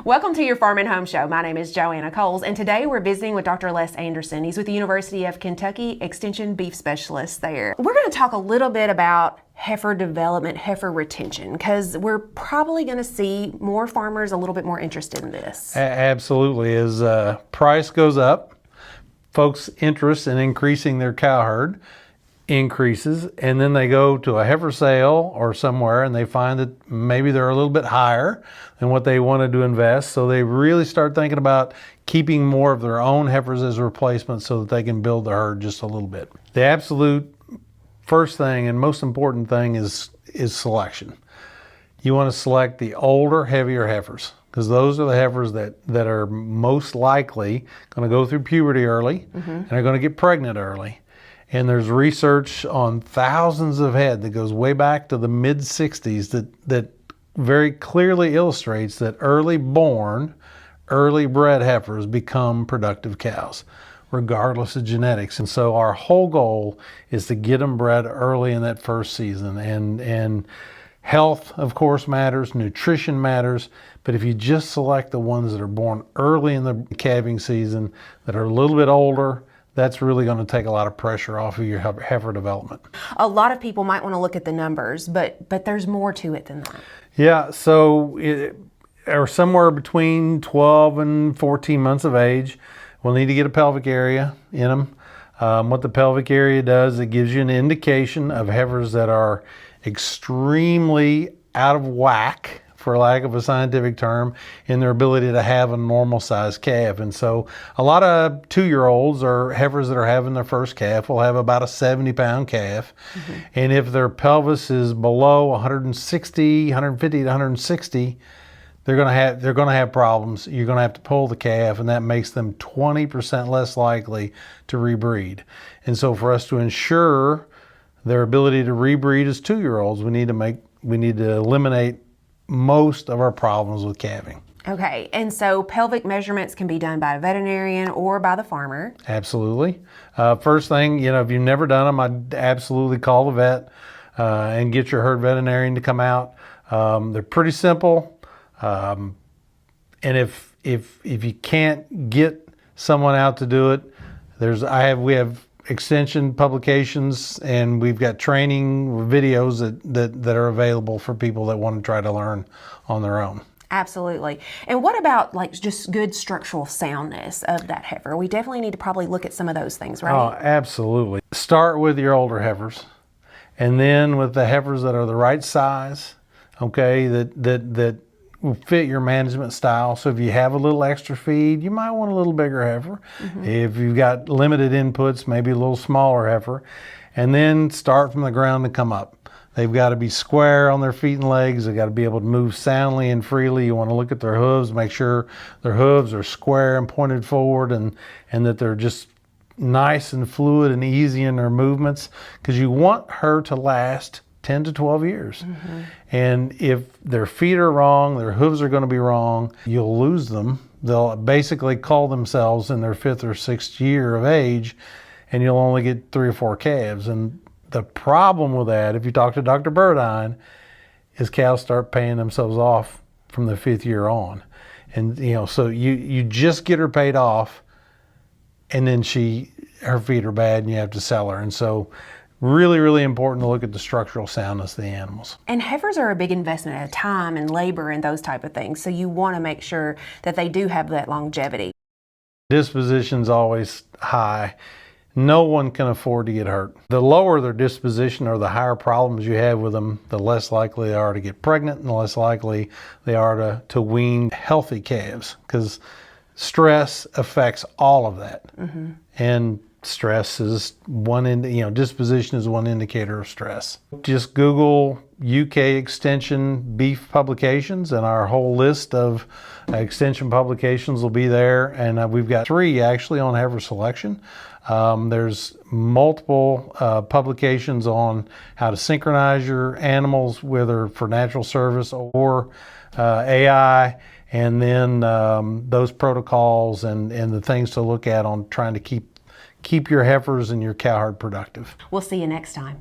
Welcome to your Farm and Home Show. My name is Joanna, and today we're visiting with Dr. Les Anderson. He's with the University of Kentucky Extension Beef Specialist there. We're going to talk a little bit about heifer development, heifer retention, because we're probably going to see more farmers a little bit more interested in this. Absolutely. As price goes up, folks' interest in increasing their cow herd increases, and then they go to a heifer sale or somewhere and they find that maybe they're a little bit higher than what they wanted to invest, so they really start thinking about keeping more of their own heifers as a replacement so that they can build the herd just a little bit. The absolute first thing and most important thing is selection. You want to select the older, heavier heifers, because those are the heifers that are most likely going to go through puberty early and are going to get pregnant early. And there's research on thousands of head that goes way back to the mid-60s that very clearly illustrates that early born, early bred heifers become productive cows, regardless of genetics. And so our whole goal is to get them bred early in that first season. And health, of course, matters, nutrition matters, but if you just select the ones that are born early in the calving season, that are a little bit older, that's really going to take a lot of pressure off of your heifer development. A lot of people might want to look at the numbers, but there's more to it than that. Yeah, so or somewhere between 12 and 14 months of age, we'll need to get a pelvic area in them. What the pelvic area does, it gives you an indication of heifers that are extremely out of whack, for lack of a scientific term, in their ability to have a normal sized calf. And so a lot of 2-year-olds or heifers that are having their first calf will have about a 70-pound calf. And if their pelvis is below 150 to 160, they're going to have problems. You're going to have to pull the calf, and that makes them 20% less likely to rebreed. And so for us to ensure their ability to rebreed as 2-year-olds, we need to eliminate most of our problems with calving. Okay, and so pelvic measurements can be done by a veterinarian or by the farmer. Absolutely. First thing, if you've never done them, I'd absolutely call the vet and get your herd veterinarian to come out. They're pretty simple, and if you can't get someone out to do it, we have extension publications, and we've got training videos that are available for people that want to try to learn on their own. Absolutely. And what about just good structural soundness of that heifer? We definitely need to probably look at some of those things, right? Oh, absolutely. Start with your older heifers, and then with the heifers that are the right size, okay, that will fit your management style. So if you have a little extra feed, you might want a little bigger heifer. If you've got limited inputs, maybe a little smaller heifer. And then start from the ground to come up. They've got to be square on their feet and legs. They've got to be able to move soundly and freely. You want to look at their hooves, make sure their hooves are square and pointed forward, and that they're just nice and fluid and easy in their movements, because you want her to last 10 to 12 years. And if their feet are wrong, their hooves are going to be wrong, you'll lose them. They'll basically cull themselves in their 5th or 6th year of age, and you'll only get 3 or 4 calves. And the problem with that, if you talk to Dr. Burdine, is cows start paying themselves off from the 5th year on. And so you just get her paid off, and then her feet are bad and you have to sell her. And so really, really important to look at the structural soundness of the animals. And heifers are a big investment of time and labor and those type of things. So you want to make sure that they do have that longevity. Disposition's always high. No one can afford to get hurt. The lower their disposition or the higher problems you have with them, the less likely they are to get pregnant and the less likely they are to wean healthy calves, because stress affects all of that. And stress is disposition is one indicator of stress. Just Google UK Extension Beef Publications, and our whole list of extension publications will be there. And we've got 3 actually on Heifer Selection. There's multiple publications on how to synchronize your animals, whether for natural service or AI, and then those protocols and the things to look at on trying to keep your heifers and your cow herd productive. We'll see you next time.